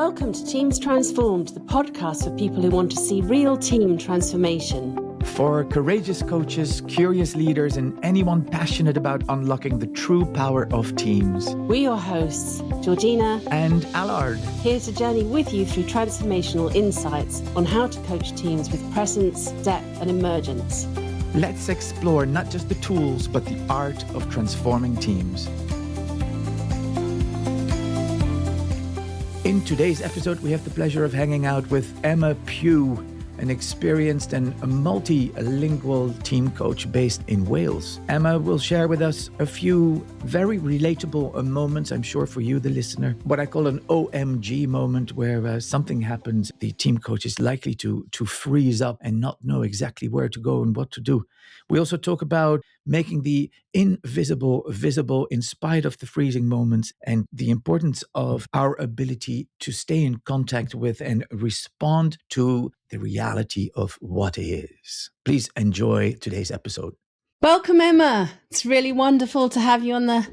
Welcome to Teams Transformed, the podcast for people who want to see real team transformation. For courageous coaches, curious leaders, and anyone passionate about unlocking the true power of teams. We're your hosts, Georgina and Allard. Here to journey with you through transformational insights on how to coach teams with presence, depth, and emergence. Let's explore not just the tools, but the art of transforming teams. In today's episode, we have the pleasure of hanging out with Emma Pugh, an experienced and a multilingual team coach based in Wales. Emma will share with us a few very relatable moments, I'm sure, for you, the listener. What I call an OMG moment, where something happens, the team coach is likely to freeze up and not know exactly where to go and what to do. We also talk about making the invisible visible in spite of the freezing moments, and the importance of our ability to stay in contact with and respond to the reality of what is. Please enjoy today's episode. Welcome, Emma. It's really wonderful to have you on the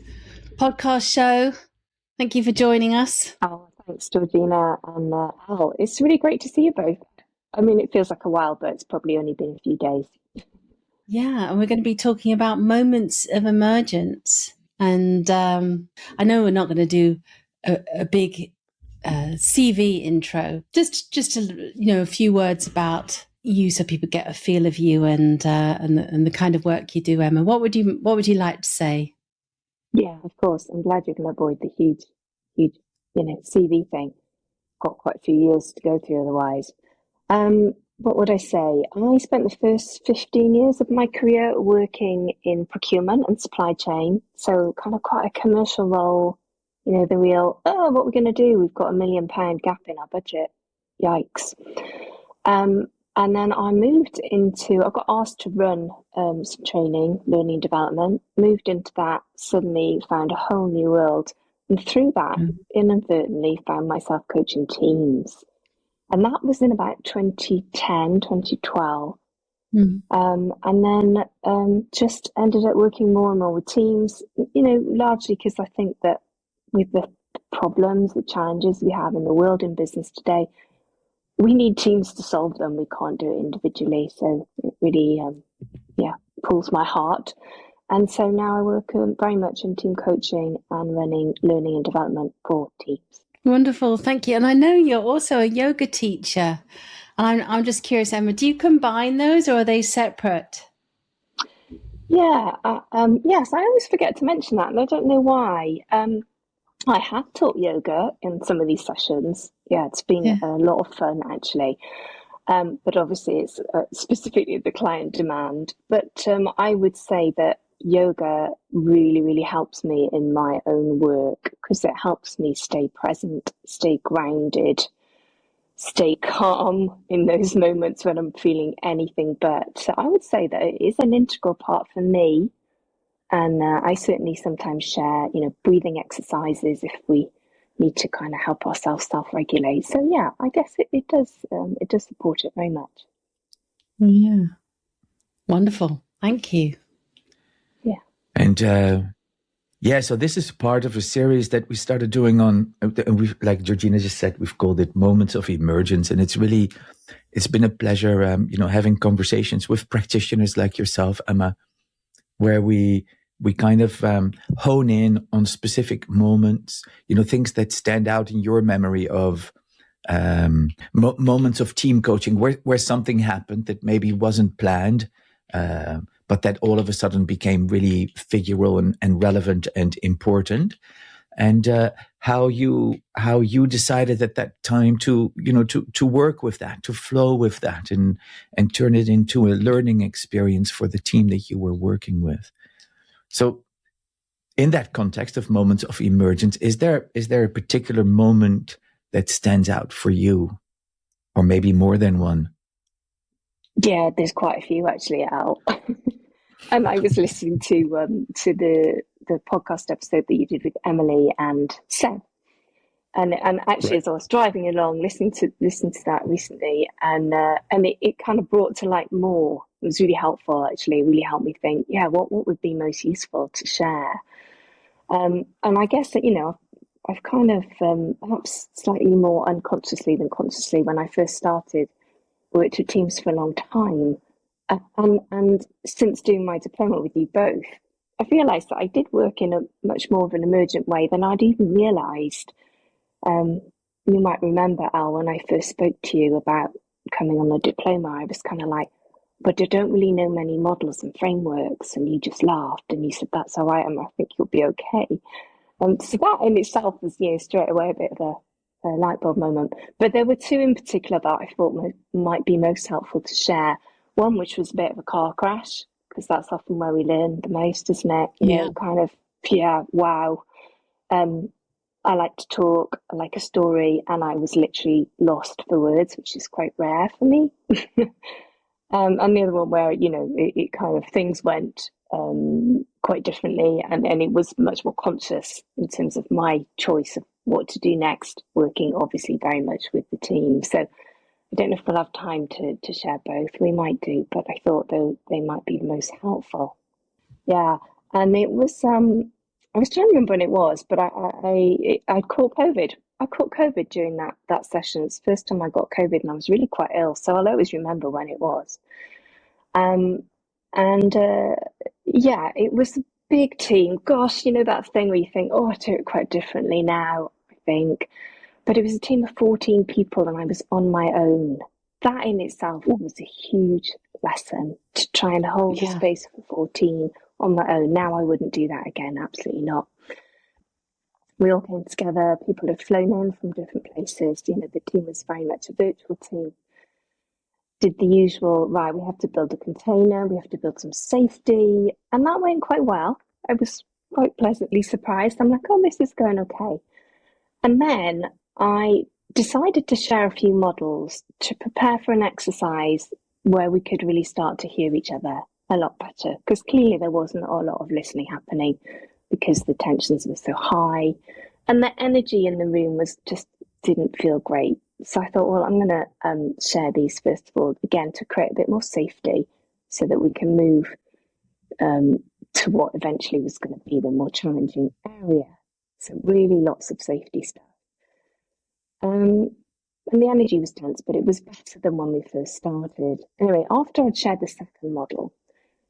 podcast show. Thank you for joining us. Oh, thanks, Georgina and Al. It's really great to see you both. I mean, it feels like a while, but it's probably only been a few days. Yeah, and we're going to be talking about moments of emergence. And I know we're not going to do a big CV intro. Just a few words about you, so people get a feel of you and the kind of work you do, Emma. What would you like to say? Yeah, of course. I'm glad you can avoid the huge, CV thing. Got quite a few years to go through otherwise. What would I say? I spent the first 15 years of my career working in procurement and supply chain. So kind of quite a commercial role, the real, what we're going to do? We've got £1 million gap in our budget. Yikes. And then I got asked to run some training, learning and development, moved into that, suddenly found a whole new world. And through that, inadvertently found myself coaching teams. And that was in about 2010, 2012. And then just ended up working more and more with teams, largely because I think that with the problems, the challenges we have in the world in business today, we need teams to solve them. We can't do it individually. So it really, pulls my heart. And so now I work very much in team coaching and running learning and development for teams. Wonderful, thank you. And I know you're also a yoga teacher. And I'm just curious, Emma, do you combine those or are they separate? Yeah, yes, I always forget to mention that, and I don't know why. I have taught yoga in some of these sessions. Yeah, it's been a lot of fun, actually. But obviously it's specifically the client demand. But I would say that yoga really, really helps me in my own work because it helps me stay present, stay grounded, stay calm in those moments when I'm feeling anything but. So I would say that it is an integral part for me. And I certainly sometimes share, breathing exercises if we need to kind of help ourselves self-regulate. So yeah, I guess it does support it very much. Yeah. Wonderful. Thank you. And so this is part of a series that we started doing on, we've, like Georgina just said, we've called it Moments of Emergence. And it's been a pleasure, having conversations with practitioners like yourself, Emma, where we kind of hone in on specific moments, things that stand out in your memory of moments of team coaching where something happened that maybe wasn't planned, but that all of a sudden became really figural and relevant and important, and how you decided at that time to work with that, to flow with that, and turn it into a learning experience for the team that you were working with. So, in that context of moments of emergence, is there a particular moment that stands out for you, or maybe more than one? Yeah, there's quite a few actually, Al. And I was listening to the podcast episode that you did with Emily and Seb, and actually right. As I was driving along, listening to that recently, and it kind of brought to light more. It was really helpful, actually. It really helped me think, what would be most useful to share. And I guess that I've kind of, perhaps slightly more unconsciously than consciously, when I first started, worked with teams for a long time. And since doing my diploma with you both, I've realised that I did work in a much more of an emergent way than I'd even realised. You might remember, Al, when I first spoke to you about coming on the diploma, I was kind of like, but I don't really know many models and frameworks. And you just laughed and you said, that's all right, Emma, I think you'll be okay. So that in itself was, straight away a bit of a light bulb moment. But there were two in particular that I thought might be most helpful to share. One, which was a bit of a car crash, because that's often where we learn the most, isn't it? Kind of, wow. I like to talk, I like a story, and I was literally lost for words, which is quite rare for me. And the other one where, it kind of, things went quite differently, and it was much more conscious in terms of my choice of what to do next, working obviously very much with the team. So I don't know if we'll have time to share both. We might do, but I thought they might be the most helpful. Yeah, and it was, I was trying to remember when it was, but I caught COVID. I caught COVID during that session. It's the first time I got COVID, and I was really quite ill, so I'll always remember when it was. And it was a big team. Gosh, that thing where you think, oh, I do it quite differently now, I think. But it was a team of 14 people, and I was on my own. That in itself was a huge lesson, to try and hold the space for 14 on my own. Now I wouldn't do that again, absolutely not. We all came together, people had flown in from different places. The team was very much a virtual team. Did the usual, right, we have to build a container, we have to build some safety, and that went quite well. I was quite pleasantly surprised. I'm like, oh, this is going okay. And then I decided to share a few models to prepare for an exercise where we could really start to hear each other a lot better, because clearly there wasn't a lot of listening happening because the tensions were so high and the energy in the room didn't feel great. So I thought, well, I'm going to share these first of all, again, to create a bit more safety so that we can move to what eventually was going to be the more challenging area. So really lots of safety stuff. And the energy was tense, but it was better than when we first started. Anyway, after I'd shared the second model,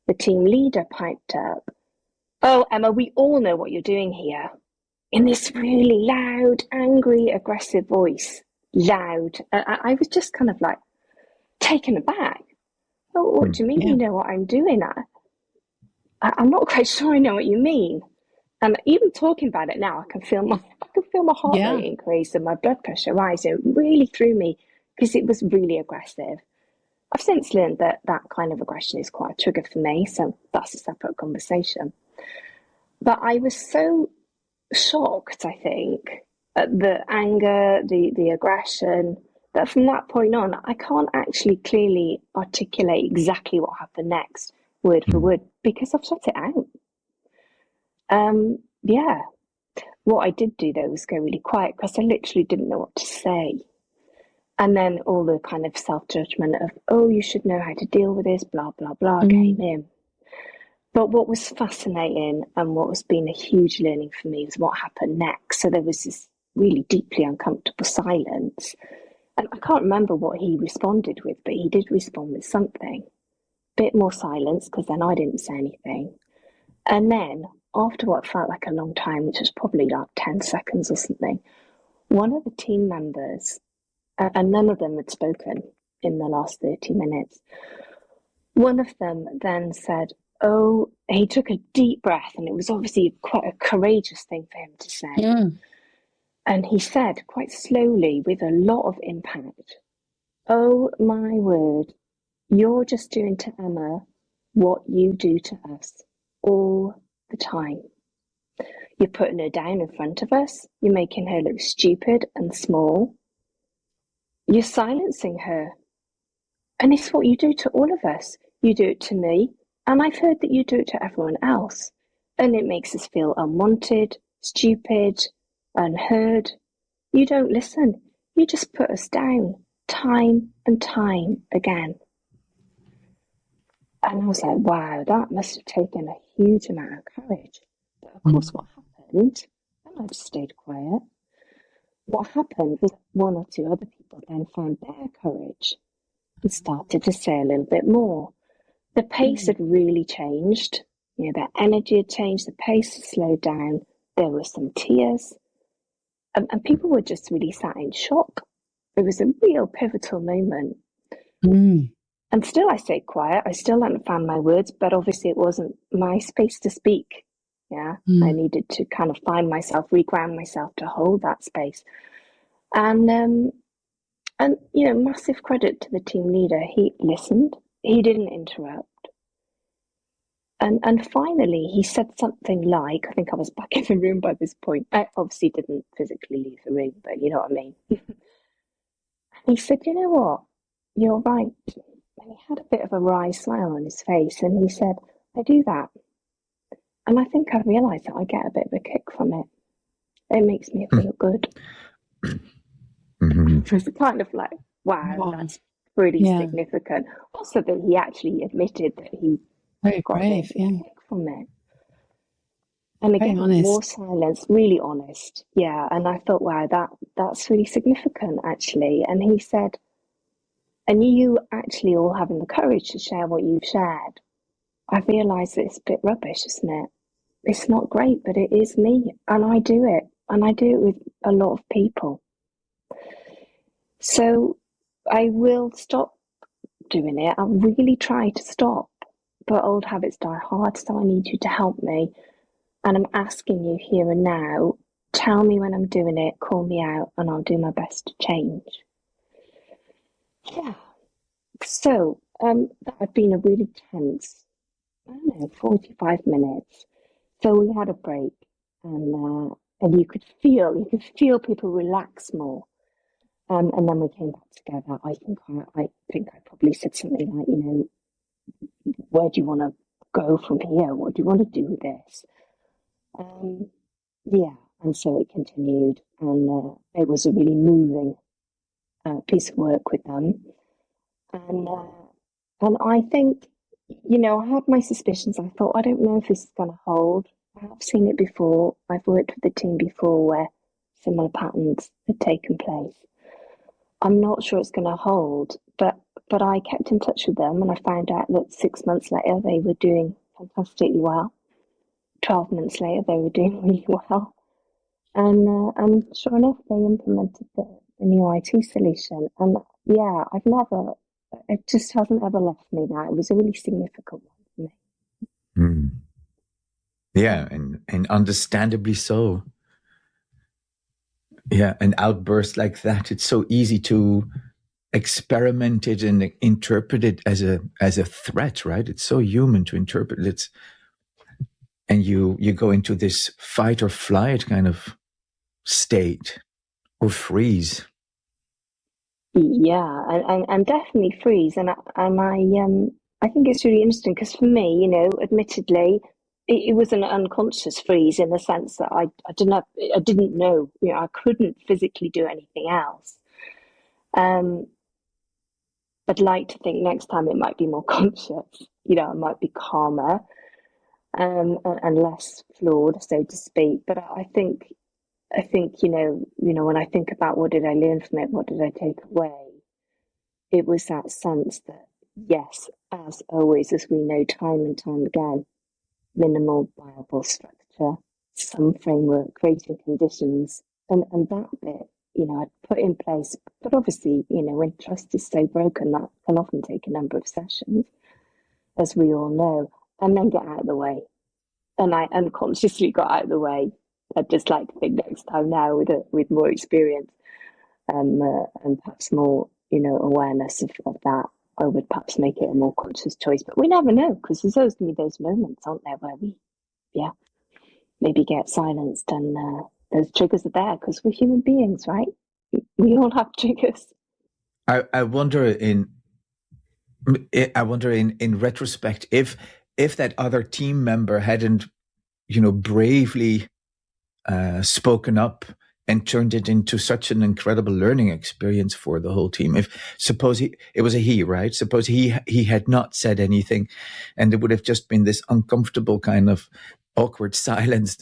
the team leader piped up, oh, Emma, we all know what you're doing here. In this really loud, angry, aggressive voice. Loud. I was just kind of like taken aback. Oh, what do you mean you know what I'm doing? I'm not quite sure I know what you mean. And even talking about it now, I can feel my heart rate increase and my blood pressure rise. It really threw me because it was really aggressive. I've since learned that kind of aggression is quite a trigger for me, so that's a separate conversation. But I was so shocked, I think, at the anger, the aggression, that from that point on, I can't actually clearly articulate exactly what happened next, word for word, because I've shut it out. What I did do though was go really quiet because I literally didn't know what to say. And then all the kind of self-judgment of, oh, you should know how to deal with this, blah, blah, blah, came in. But what was fascinating and what has been a huge learning for me was what happened next. So there was this really deeply uncomfortable silence. And I can't remember what he responded with, but he did respond with something. Bit more silence, because then I didn't say anything. And then, after what felt like a long time, which was probably like 10 seconds or something, one of the team members, and none of them had spoken in the last 30 minutes, one of them then said, oh, he took a deep breath, and it was obviously quite a courageous thing for him to say. And he said, quite slowly, with a lot of impact, oh my word, you're just doing to Emma what you do to us all the time. You're putting her down in front of us. You're making her look stupid and small. You're silencing her. And it's what you do to all of us. You do it to me, and I've heard that you do it to everyone else. And it makes us feel unwanted, stupid, unheard. You don't listen. You just put us down time and time again. And I was like, wow, that must have taken a huge amount of courage. But of course, what happened? And I just stayed quiet. What happened was one or two other people then found their courage and started to say a little bit more. The pace had really changed. Their energy had changed. The pace had slowed down. There were some tears. And people were just really sat in shock. It was a real pivotal moment. And still I stayed quiet. I still hadn't found my words, but obviously it wasn't my space to speak. I needed to kind of find myself, reground myself to hold that space. And massive credit to the team leader. He listened. He didn't interrupt. And finally, he said something like, I think I was back in the room by this point. I obviously didn't physically leave the room, but you know what I mean. He said, you know what? You're right. And he had a bit of a wry smile on his face. And he said, I do that. And I think I realised that I get a bit of a kick from it. It makes me feel good. It was kind of like, wow, that's pretty significant. Also that he actually admitted that he got a kick from it. And again, more silence, really honest. Yeah. And I thought, wow, that's really significant, actually. And he said, and you actually all having the courage to share what you've shared, I realised that it's a bit rubbish, isn't it? It's not great, but it is me. And I do it. And I do it with a lot of people. So I will stop doing it. I'll really try to stop. But old habits die hard, so I need you to help me. And I'm asking you here and now, tell me when I'm doing it, call me out, and I'll do my best to change. Yeah. So that had been a really tense, 45 minutes. So we had a break, and you could feel people relax more. And then we came back together. I think I probably said something like, where do you want to go from here? What do you want to do with this? And so it continued, and it was a really moving piece of work with them. And I think, I had my suspicions. I thought, I don't know if this is going to hold. I have seen it before. I've worked with the team before where similar patterns had taken place. I'm not sure it's going to hold, but I kept in touch with them, and I found out that 6 months later they were doing fantastically well. 12 months later they were doing really well, and sure enough they implemented the new IT solution. And it just hasn't ever left me now. It was a really significant one for me. Yeah, and understandably so. Yeah, an outburst like that, it's so easy to experiment it and interpret it as a threat, right? It's so human to interpret it. And you go into this fight or flight kind of state, or freeze. Yeah, and definitely freeze. And I think it's really interesting because for me, admittedly, it was an unconscious freeze in the sense that I didn't know, I couldn't physically do anything else. I'd like to think next time it might be more conscious. I might be calmer and less flawed, so to speak. But I think when I think about what did I learn from it, what did I take away, it was that sense that, yes, as always, as we know time and time again, minimal viable structure, some framework, creating conditions, and that bit, I'd put in place. But obviously, when trust is so broken, that can often take a number of sessions, as we all know, and then get out of the way. And I unconsciously got out of the way. I'd just like to think next time now with more experience and perhaps more, awareness of that, I would perhaps make it a more conscious choice. But we never know, because there's always going to be those moments, aren't there, where we, maybe get silenced, and those triggers are there because we're human beings, right? We all have triggers. I wonder in retrospect if that other team member hadn't, bravely spoken up and turned it into such an incredible learning experience for the whole team. Suppose it was a he, right? Suppose he had not said anything, and it would have just been this uncomfortable kind of awkward silence.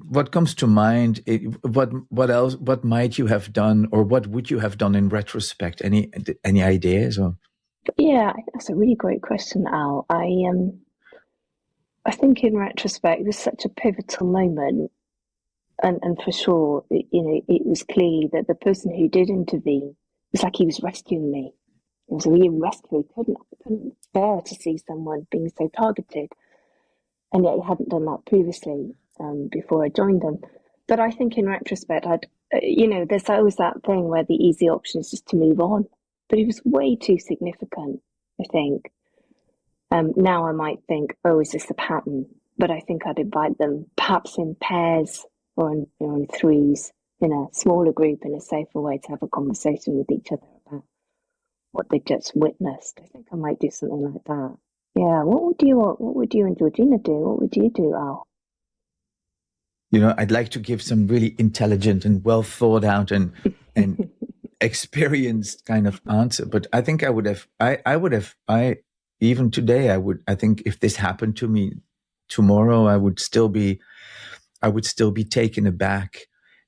What comes to mind? What else? What might you have done, or what would you have done in retrospect? Any ideas? Or Yeah, that's a really great question, Al. I think in retrospect, it was such a pivotal moment, and for sure, it was clear that the person who did intervene was like he was rescuing me. It was a real rescue. He couldn't bear to see someone being so targeted, and yet he hadn't done that previously, before I joined them. But I think in retrospect, there's always that thing where the easy option is just to move on. But it was way too significant, I think. Now I might think, oh, is this a pattern? But I think I'd invite them perhaps in pairs or in threes, in a smaller group, in a safer way, to have a conversation with each other about what they just witnessed. I think I might do something like that. Yeah. What would you and Georgina do? What would you do, Al? I'd like to give some really intelligent and well thought out and experienced kind of answer, but I think even today, I think if this happened to me tomorrow, I would still be taken aback.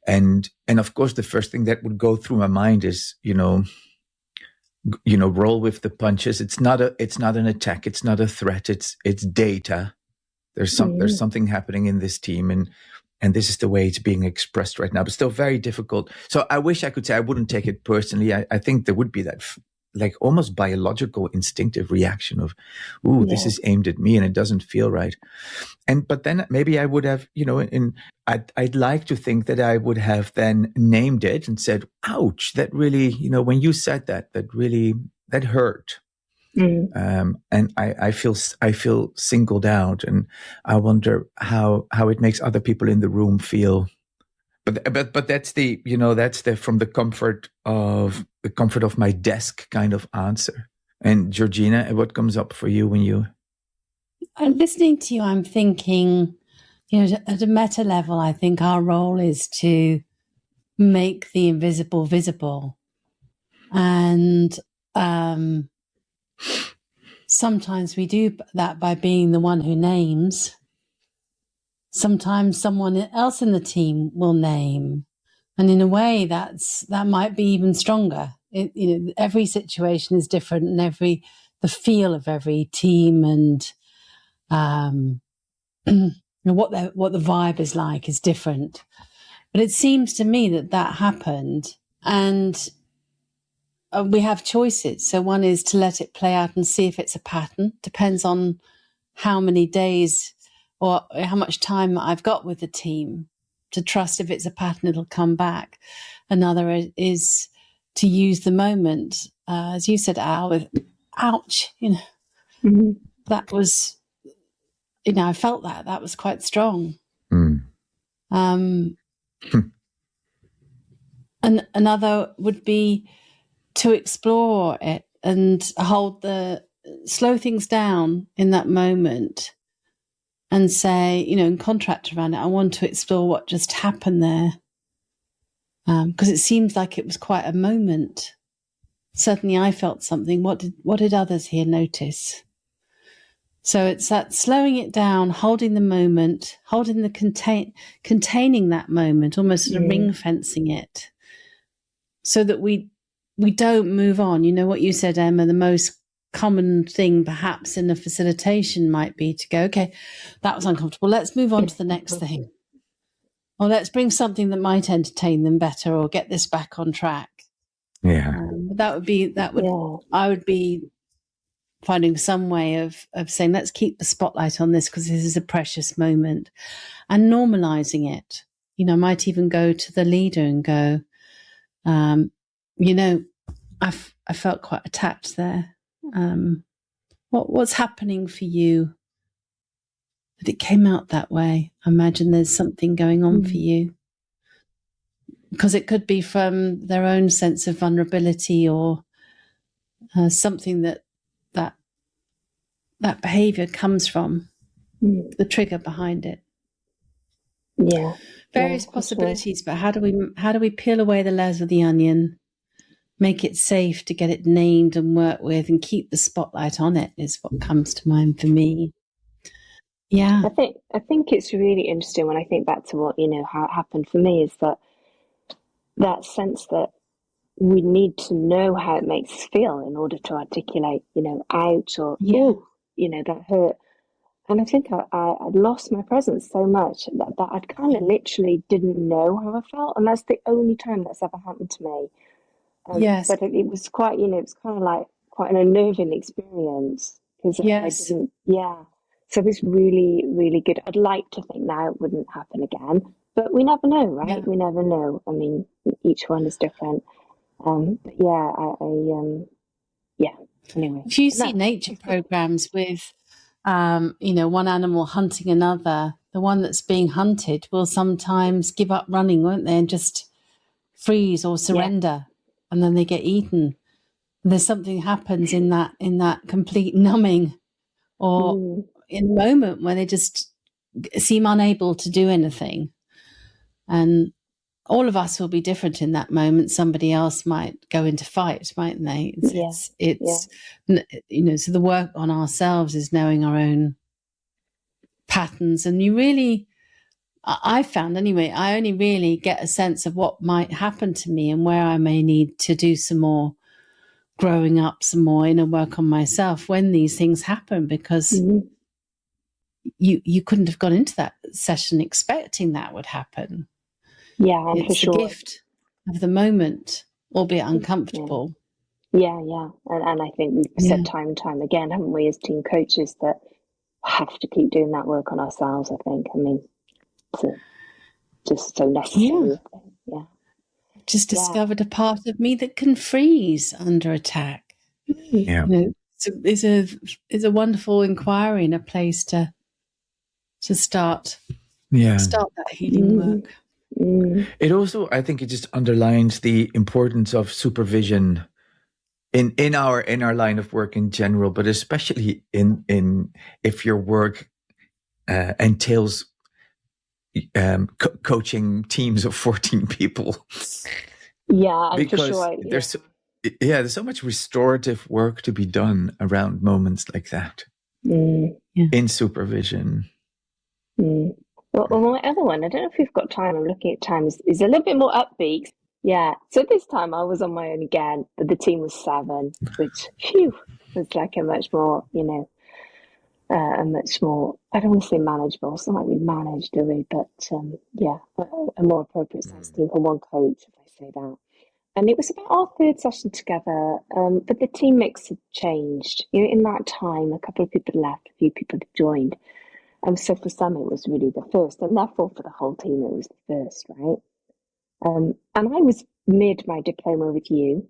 And of course, the first thing that would go through my mind is, roll with the punches. It's not an attack. It's not a threat. It's data. There's something happening in this team, and this is the way it's being expressed right now, but still very difficult. So I wish I could say I wouldn't take it personally. I think there would be that like almost biological instinctive reaction of, this is aimed at me and it doesn't feel right. But then maybe I would have, I'd like to think that I would have then named it and said, ouch, that really, when you said that really, that hurt. And I feel singled out, and I wonder how it makes other people in the room feel. But that's from the comfort of my desk kind of answer. And Georgina, what comes up for you when you? Listening to you, I'm thinking, at a meta level, I think our role is to make the invisible visible, and sometimes we do that by being the one who names. Sometimes someone else in the team will name. And in a way, that might be even stronger. Every situation is different, and the feel of every team and what the vibe is like is different. But it seems to me that happened, and we have choices. So one is to let it play out and see if it's a pattern. Depends on how many days or how much time I've got with the team to trust if it's a pattern, it'll come back. Another is to use the moment, as you said, Al, with ouch, that was, I felt that was quite strong. And another would be to explore it and slow things down in that moment and say, and contract around it. I want to explore what just happened there. Because it seems like it was quite a moment. Certainly I felt something. What did others here notice? So it's that slowing it down, holding the moment, holding containing that moment, almost sort of ring fencing it, so that we don't move on. What you said, Emma, the most common thing perhaps in a facilitation might be to go, okay, that was uncomfortable. Let's move on to the next thing. Or let's bring something that might entertain them better or get this back on track. Yeah. I would be finding some way of saying, let's keep the spotlight on this because this is a precious moment, and normalizing it. I might even go to the leader and go, I felt quite attacked there. What's happening for you that it came out that way? I imagine there's something going on for you, because it could be from their own sense of vulnerability or something that behavior comes from, the trigger behind it. Yeah. Various possibilities, sure. But how do we peel away the layers of the onion, make it safe to get it named and work with, and keep the spotlight on it is what comes to mind for me. Yeah. I think it's really interesting when I think back to what, how it happened for me, is that sense that we need to know how it makes us feel in order to articulate, ouch, or, Yeah. oh, that hurt. And I think I'd lost my presence so much that I kind of literally didn't know how I felt. And that's the only time that's ever happened to me. Yes. But it was quite, it was kind of like quite an unnerving experience because I Yes. didn't, yeah. So it was really, really good. I'd like to think now it wouldn't happen again, but we never know, right? Yeah. We never know. I mean, each one is different. But yeah, yeah. Anyway, If you see no. nature programs with, one animal hunting another, the one that's being hunted will sometimes give up running, won't they, and just freeze or surrender, and then they get eaten. And there's something happens in that complete numbing, or in a moment where they just seem unable to do anything. And all of us will be different in that moment. Somebody else might go into fight, mightn't they? It's so the work on ourselves is knowing our own patterns. And you really, I found anyway, I only really get a sense of what might happen to me and where I may need to do some more growing up, some more inner work on myself when these things happen, because you couldn't have gone into that session expecting that would happen. Yeah, It's for the sure. gift of the moment, albeit uncomfortable. Yeah. And I think we've said time and time again, haven't we, as team coaches, that we have to keep doing that work on ourselves, I think. I mean, it's just so necessary. Yeah. Just discovered a part of me that can freeze under attack. Yeah. It's a wonderful inquiry and a place to start that healing work. It also, I think, it just underlines the importance of supervision in our line of work in general, but especially in if your work entails coaching teams of 14 people. Yeah, and because for sure, there's so much restorative work to be done around moments like that in supervision. Well, my other one, I don't know if we've got time, I'm looking at time, is a little bit more upbeat. Yeah, so this time I was on my own again, but the team was 7, which, was like a much more, a much more, I don't want to say manageable, it's not like we manage, do we? But a more appropriate size team for one coach, if I say that. And it was about our 3rd session together, but the team mix had changed. In that time, a couple of people left, a few people had joined. So for some, it was really the first, and therefore for the whole team, it was the first, right? And I was mid my diploma with you,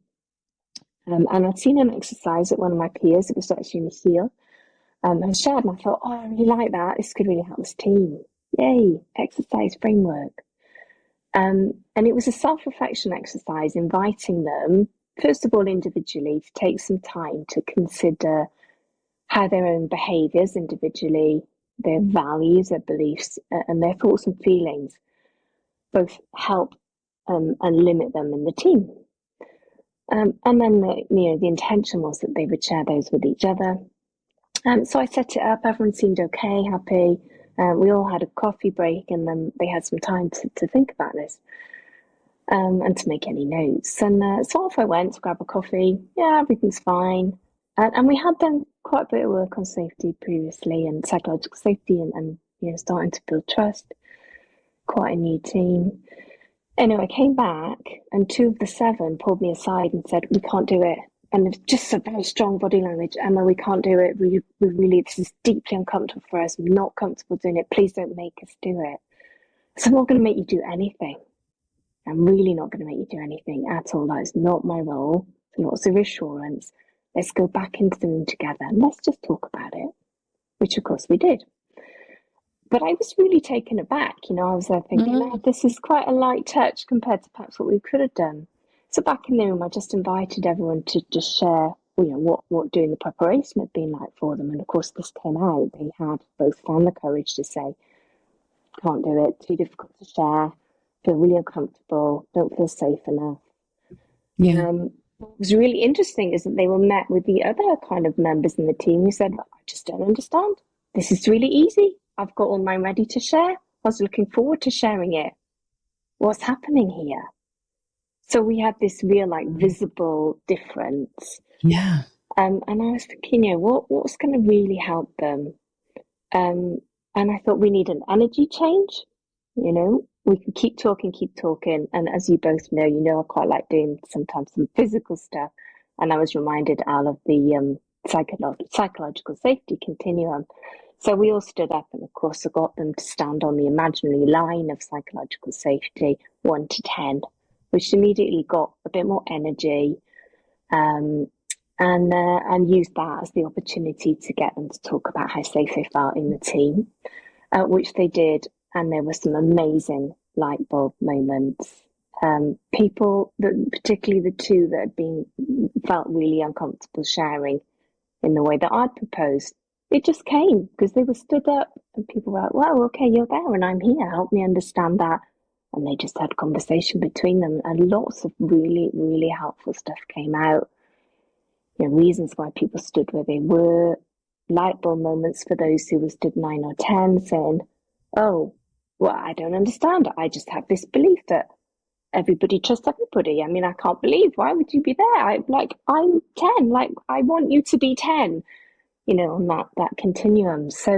and I'd seen an exercise at one of my peers. It was actually Michiel, and shared, and I thought, oh, I really like that. This could really help this team. Yay, exercise framework. And it was a self-reflection exercise, inviting them, first of all, individually, to take some time to consider how their own behaviours individually, their values, their beliefs, and their thoughts and feelings both help and limit them in the team. And then the intention was that they would share those with each other. So I set it up. Everyone seemed okay, happy. We all had a coffee break, and then they had some time to think about this and to make any notes. And so off I went to grab a coffee. Yeah, everything's fine. And we had done quite a bit of work on safety previously, and psychological safety, and starting to build trust. Quite a new team. Anyway, I came back, and 2 of the 7 pulled me aside and said, "We can't do it." And it's just a very strong body language. "Emma, we can't do it. We really, this is deeply uncomfortable for us. We're not comfortable doing it. Please don't make us do it." So I'm not going to make you do anything. I'm really not going to make you do anything at all. That is not my role. Lots of reassurance. Let's go back into the room together and let's just talk about it, which of course we did. But I was really taken aback. I was there thinking, this is quite a light touch compared to perhaps what we could have done. So back in the room, I just invited everyone to just share, what doing the preparation had been like for them. And of course, this came out. They had both found the courage to say, "Can't do it, too difficult to share, feel really uncomfortable, don't feel safe enough." What was really interesting is that they were met with the other kind of members in the team who said, "I just don't understand. This is really easy. I've got all mine ready to share. I was looking forward to sharing it. What's happening here? So we had this real, like, visible difference. Yeah. And I was thinking, what's going to really help them? And I thought we need an energy change. We can keep talking. And as you both know, I quite like doing sometimes some physical stuff. And I was reminded, Al, of the psychological safety continuum. So we all stood up, and of course I got them to stand on the imaginary line of psychological safety, 1 to 10, which immediately got a bit more energy, and used that as the opportunity to get them to talk about how safe they felt in the team, which they did. And there were some amazing light bulb moments. People particularly the two that had felt really uncomfortable sharing in the way that I'd proposed, it just came because they were stood up, and people were like, "Well, okay, you're there and I'm here. Help me understand that." And they just had conversation between them, and lots of really, really helpful stuff came out. Reasons why people stood where they were, light bulb moments for those who were stood 9 or 10, saying, "Oh, well, I don't understand. I just have this belief that everybody trusts everybody. I mean, I can't believe, why would you be there? I'm 10, like, I want you to be 10, on that continuum." So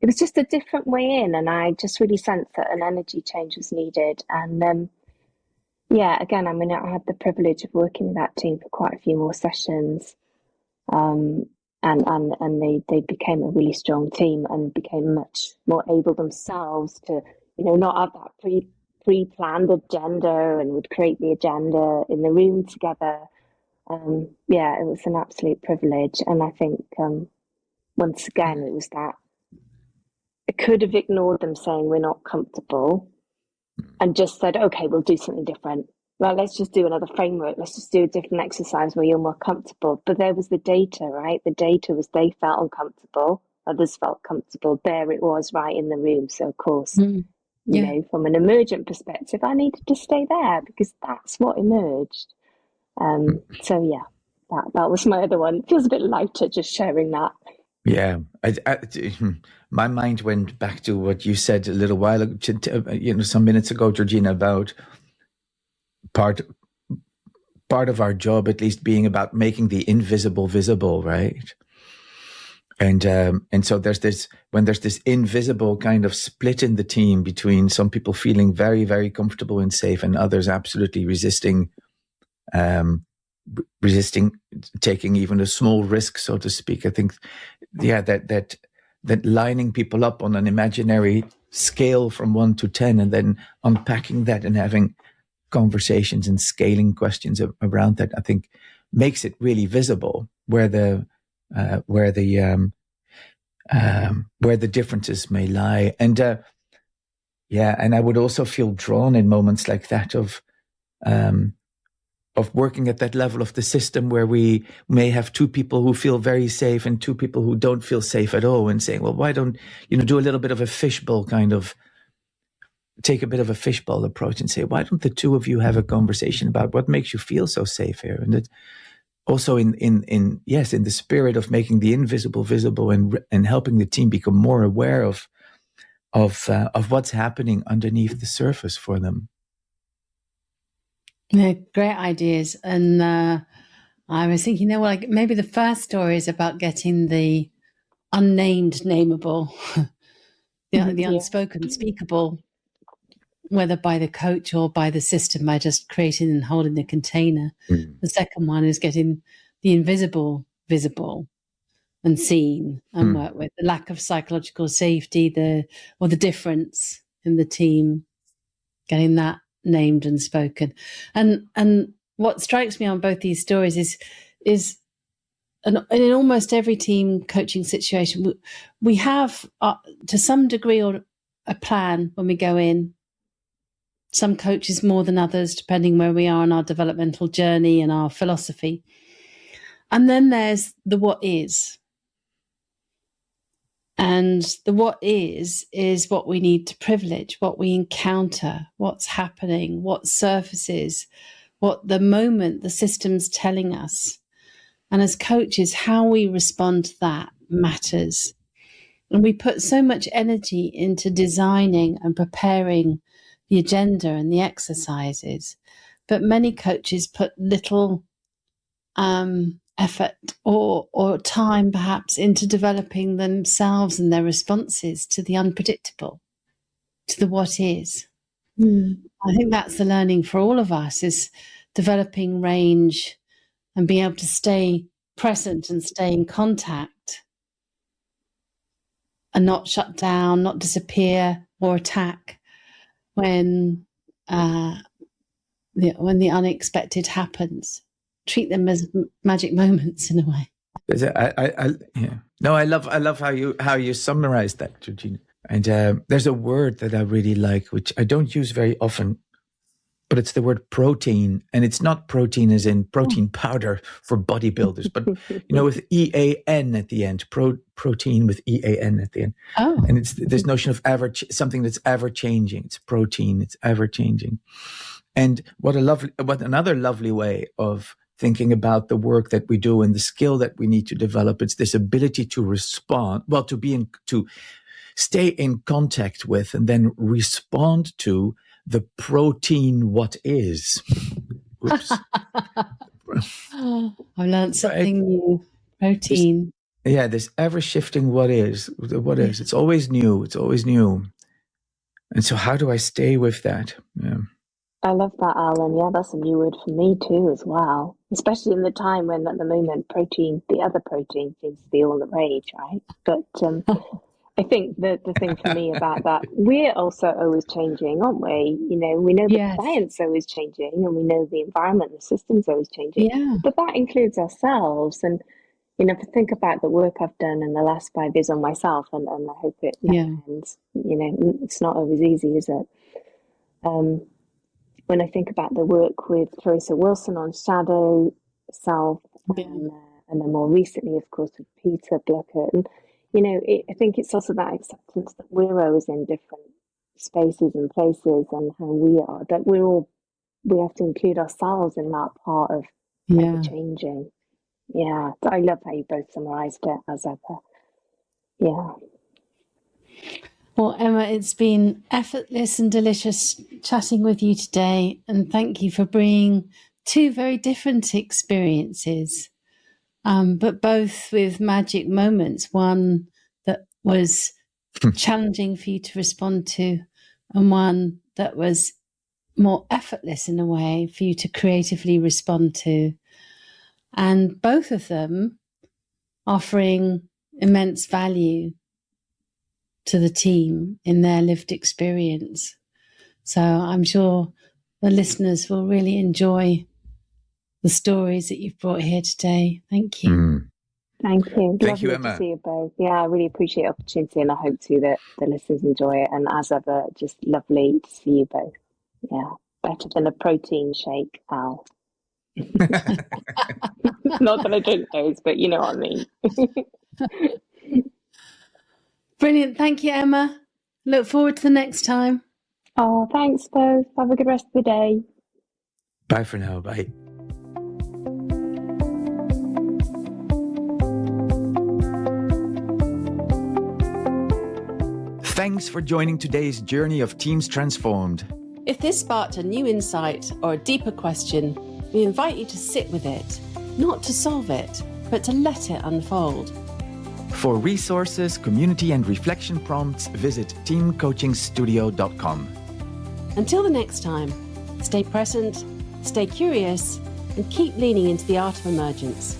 it was just a different way in, and I just really sensed that an energy change was needed. And again, I mean, I had the privilege of working with that team for quite a few more sessions. And they became a really strong team and became much more able themselves to, not have that pre-planned agenda, and would create the agenda in the room together. It was an absolute privilege. And I think, once again, it was that I could have ignored them saying we're not comfortable and just said, okay, we'll do something different. Well, let's just do another framework. Let's just do a different exercise where you're more comfortable. But there was the data, right? The data was they felt uncomfortable, others felt comfortable. There it was, right in the room. So, of course, from an emergent perspective, I needed to stay there because that's what emerged. That was my other one. It feels a bit lighter just sharing that. Yeah, my mind went back to what you said a little while ago, some minutes ago, Georgina, about part of our job, at least, being about making the invisible visible, right? And so there's this invisible kind of split in the team between some people feeling very, very comfortable and safe, and others absolutely resisting taking even a small risk, so to speak. I think, that lining people up on an imaginary scale from 1 to 10, and then unpacking that and having conversations and scaling questions around that, I think makes it really visible where the differences may lie. And and I would also feel drawn in moments like that of working at that level of the system, where we may have two people who feel very safe and two people who don't feel safe at all, and saying, well, why don't do a little bit of a fishbowl, take a bit of a fishbowl approach and say, why don't the two of you have a conversation about what makes you feel so safe here? And that also in the spirit of making the invisible visible, and helping the team become more aware of what's happening underneath the surface for them. Yeah, great ideas. And I was thinking, maybe the first story is about getting the unnamed nameable, the unspoken speakable, whether by the coach or by the system, by just creating and holding the container. The second one is getting the invisible visible and seen and work with. The lack of psychological safety, the difference in the team, getting that named and spoken. And what strikes me on both these stories is and in almost every team coaching situation, we have to some degree or a plan when we go in. Some coaches more than others, depending where we are on our developmental journey and our philosophy. And then there's the what is. And the what is what we need to privilege, what we encounter, what's happening, what surfaces, what the moment the system's telling us. And as coaches, how we respond to that matters. And we put so much energy into designing and preparing the agenda and the exercises, but many coaches put little effort or time perhaps into developing themselves and their responses to the unpredictable, to the what is. I think that's the learning for all of us, is developing range and being able to stay present and stay in contact and not shut down, not disappear or attack when the unexpected happens. Treat them as magic moments in a way. I love how you summarize that, Georgina. And there's a word that I really like, which I don't use very often, but it's the word protein. And it's not protein as in protein powder for bodybuilders, but, with EAN at the end, protein with EAN at the end. Oh. And it's this notion of something that's ever changing. It's protein, it's ever changing. And what another lovely way of thinking about the work that we do and the skill that we need to develop. It's this ability to respond, to stay in contact with and then respond to the protein what is. Oops. I've learned something new. Protein. This ever-shifting what is. It's always new. And so how do I stay with that? Yeah. I love that, Alan. Yeah, that's a new word for me too as well. Especially in the time when at the moment the other protein seems to be all the rage, right? But I think the thing for me about that, we're also always changing, aren't we? We know the client's always changing, and we know the environment, the system's always changing. Yeah. But that includes ourselves. And, if I think about the work I've done in the last 5 years on myself, and I hope it never ends, it's not always easy, is it? When I think about the work with Clarissa Wilson on shadow self, and then more recently, of course, with Peter Bluckett, and I think it's also that acceptance that we're always in different spaces and places, and how we are. That we have to include ourselves in that part of changing. Yeah, I love how you both summarised it as ever. Yeah. Well, Emma, it's been effortless and delicious chatting with you today. And thank you for bringing 2 very different experiences, but both with magic moments. One that was challenging for you to respond to, and one that was more effortless in a way for you to creatively respond to. And both of them offering immense value to the team in their lived experience. So I'm sure the listeners will really enjoy the stories that you've brought here today. Thank you. Thank you. Thank you, Lovely Emma. to see you both. Yeah, I really appreciate the opportunity, and I hope too that the listeners enjoy it. And as ever, just lovely to see you both. Yeah, better than a protein shake, Al. Not that I drink those, but you know what I mean. Brilliant. Thank you, Emma. Look forward to the next time. Oh, thanks both. Have a good rest of the day. Bye for now. Bye. Thanks for joining today's journey of Teams Transformed. If this sparked a new insight or a deeper question, we invite you to sit with it, not to solve it, but to let it unfold. For resources, community, and reflection prompts, visit teamcoachingstudio.com. Until the next time, stay present, stay curious, and keep leaning into the art of emergence.